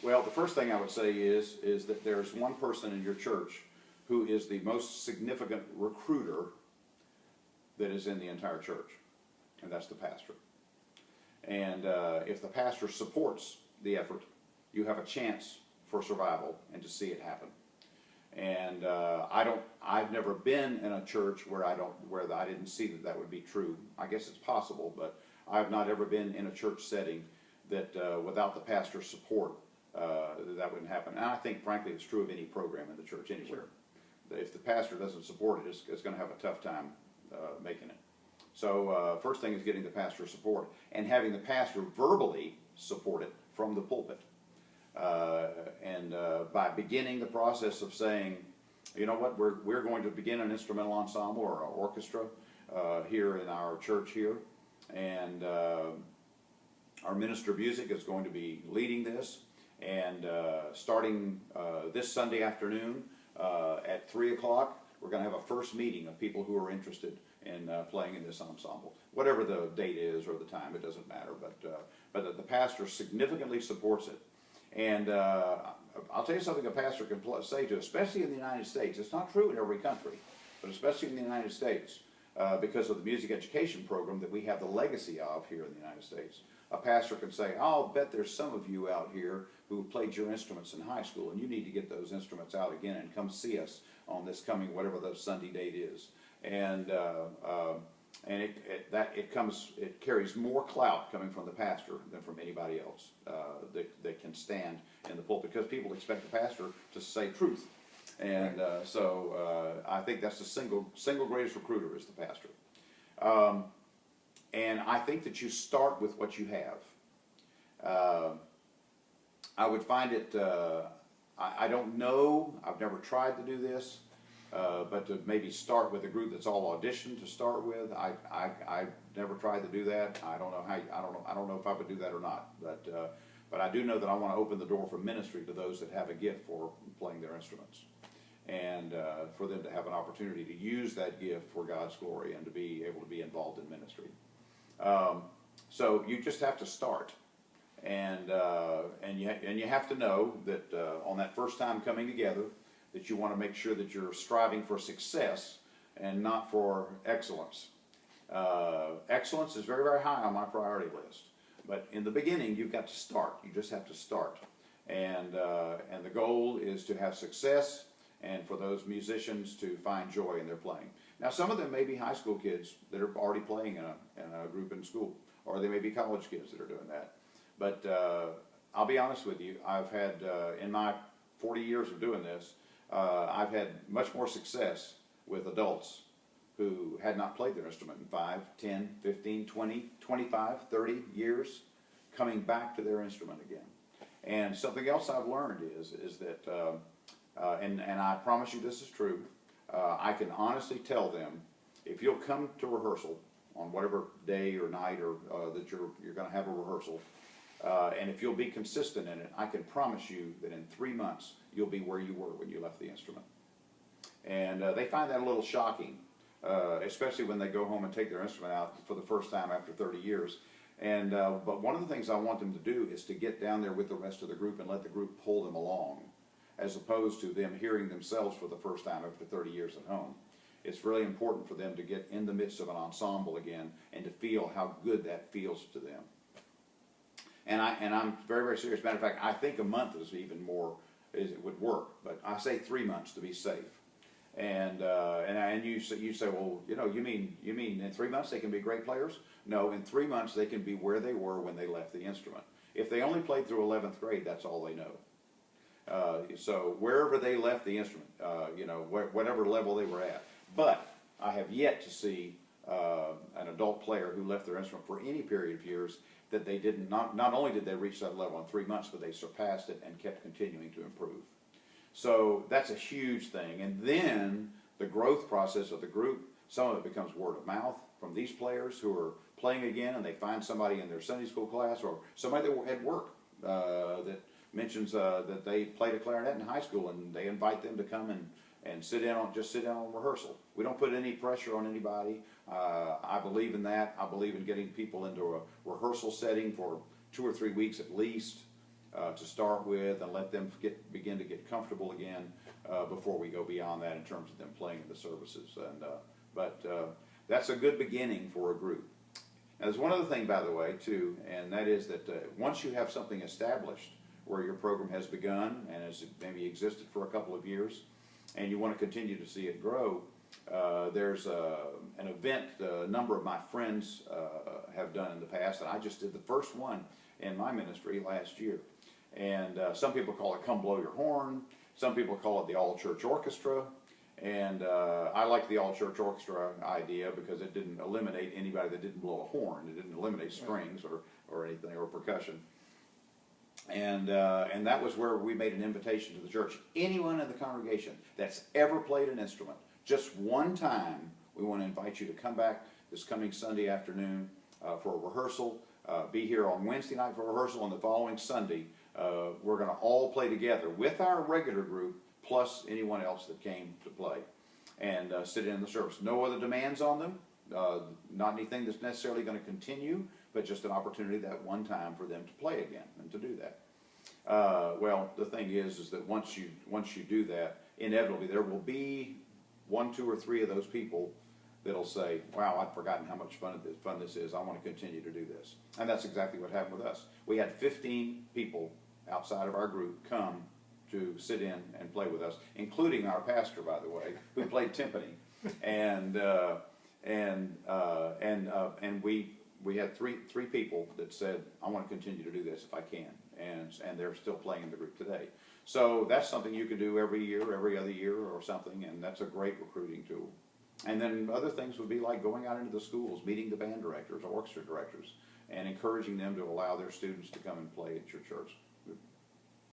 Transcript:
Well, the first thing I would say is that there's one person in your church who is the most significant recruiter that is in the entire church, and that's the pastor. And if the pastor supports the effort, you have a chance for survival and to see it happen. And I've never been in a church where I didn't see that would be true. I guess it's possible, but I've not ever been in a church setting that without the pastor's support, that wouldn't happen. And I think, frankly, it's true of any program in the church anywhere. Sure. If the pastor doesn't support it, it's going to have a tough time making it. So first thing is getting the pastor's support and having the pastor verbally support it from the pulpit. And by beginning the process of saying, you know what, we're going to begin an instrumental ensemble or an orchestra here in our church here, and our minister of music is going to be leading this, and starting this Sunday afternoon at 3 o'clock, we're going to have a first meeting of people who are interested in playing in this ensemble. Whatever the date is or the time, it doesn't matter, but the pastor significantly supports it. And I'll tell you something a pastor can say to, especially in the United States. It's not true in every country, but especially in the United States, because of the music education program that we have the legacy of here in the United States. A pastor can say, I'll bet there's some of you out here who played your instruments in high school, and you need to get those instruments out again and come see us on this coming, whatever the Sunday date is. And it carries more clout coming from the pastor than from anybody else that can stand in the pulpit, because people expect the pastor to say truth. And so I think that's the single greatest recruiter is the pastor. And I think that you start with what you have. I would find it, I don't know, I've never tried to do this, but to maybe start with a group that's all auditioned to start with, I've never tried to do that. I don't know if I would do that or not, but I do know that I want to open the door for ministry to those that have a gift for playing their instruments, and for them to have an opportunity to use that gift for God's glory and to be able to be involved in ministry. So you just have to start, and you have to know that on that first time coming together, that you want to make sure that you're striving for success and not for excellence. Excellence is very, very high on my priority list, but in the beginning you've got to start. You just have to start, and the goal is to have success and for those musicians to find joy in their playing. Now, some of them may be high school kids that are already playing in a group in school, or they may be college kids that are doing that. But I'll be honest with you, I've had, in my 40 years of doing this, I've had much more success with adults who had not played their instrument in 5, 10, 15, 20, 25, 30 years, coming back to their instrument again. And something else I've learned is that, and I promise you this is true, I can honestly tell them, if you'll come to rehearsal on whatever day or night or that you're going to have a rehearsal, and if you'll be consistent in it, I can promise you that in 3 months you'll be where you were when you left the instrument. And they find that a little shocking, especially when they go home and take their instrument out for the first time after 30 years. And but one of the things I want them to do is to get down there with the rest of the group and let the group pull them along, as opposed to them hearing themselves for the first time after 30 years at home. It's really important for them to get in the midst of an ensemble again and to feel how good that feels to them. And I'm very, very serious. Matter of fact, I think a month is even more, it would work. But I say 3 months to be safe. And you say, well, you mean in 3 months they can be great players? No, in 3 months they can be where they were when they left the instrument. If they only played through 11th grade, that's all they know. So wherever they left the instrument, whatever level they were at. But I have yet to see an adult player who left their instrument for any period of years that they didn't, not only did they reach that level in 3 months, but they surpassed it and kept continuing to improve. So that's a huge thing. And then the growth process of the group, some of it becomes word of mouth from these players who are playing again, and they find somebody in their Sunday school class or somebody at work that mentions that they played a clarinet in high school, and they invite them to come and sit in on rehearsal. We don't put any pressure on anybody. I believe in that. I believe in getting people into a rehearsal setting for 2 or 3 weeks at least, to start with, and let them begin to get comfortable again before we go beyond that in terms of them playing in the services. But that's a good beginning for a group. Now, there's one other thing, by the way, too, and that is that once you have something established where your program has begun and has maybe existed for a couple of years, and you want to continue to see it grow, there's an event a number of my friends have done in the past, and I just did the first one in my ministry last year. And some people call it Come Blow Your Horn, some people call it the All-Church Orchestra, and I like the All-Church Orchestra idea because it didn't eliminate anybody that didn't blow a horn. It didn't eliminate strings or anything, or percussion. And that was where we made an invitation to the church. Anyone in the congregation that's ever played an instrument, just one time, we want to invite you to come back this coming Sunday afternoon for a rehearsal. Be here on Wednesday night for rehearsal, and the following Sunday we're going to all play together with our regular group plus anyone else that came to play and sit in the service. No other demands on them, not anything that's necessarily going to continue, but just an opportunity that one time for them to play again and to do that. Well, the thing is that once you do that, inevitably there will be 1, 2, or 3 of those people that'll say, wow, I'd forgotten how much fun this is. I want to continue to do this. And that's exactly what happened with us. We had 15 people outside of our group come to sit in and play with us, including our pastor, by the way, who played timpani. And we had three people that said, I want to continue to do this if I can. And they're still playing in the group today. So that's something you can do every year, every other year or something, and that's a great recruiting tool. And then other things would be like going out into the schools, meeting the band directors or orchestra directors, and encouraging them to allow their students to come and play at your church.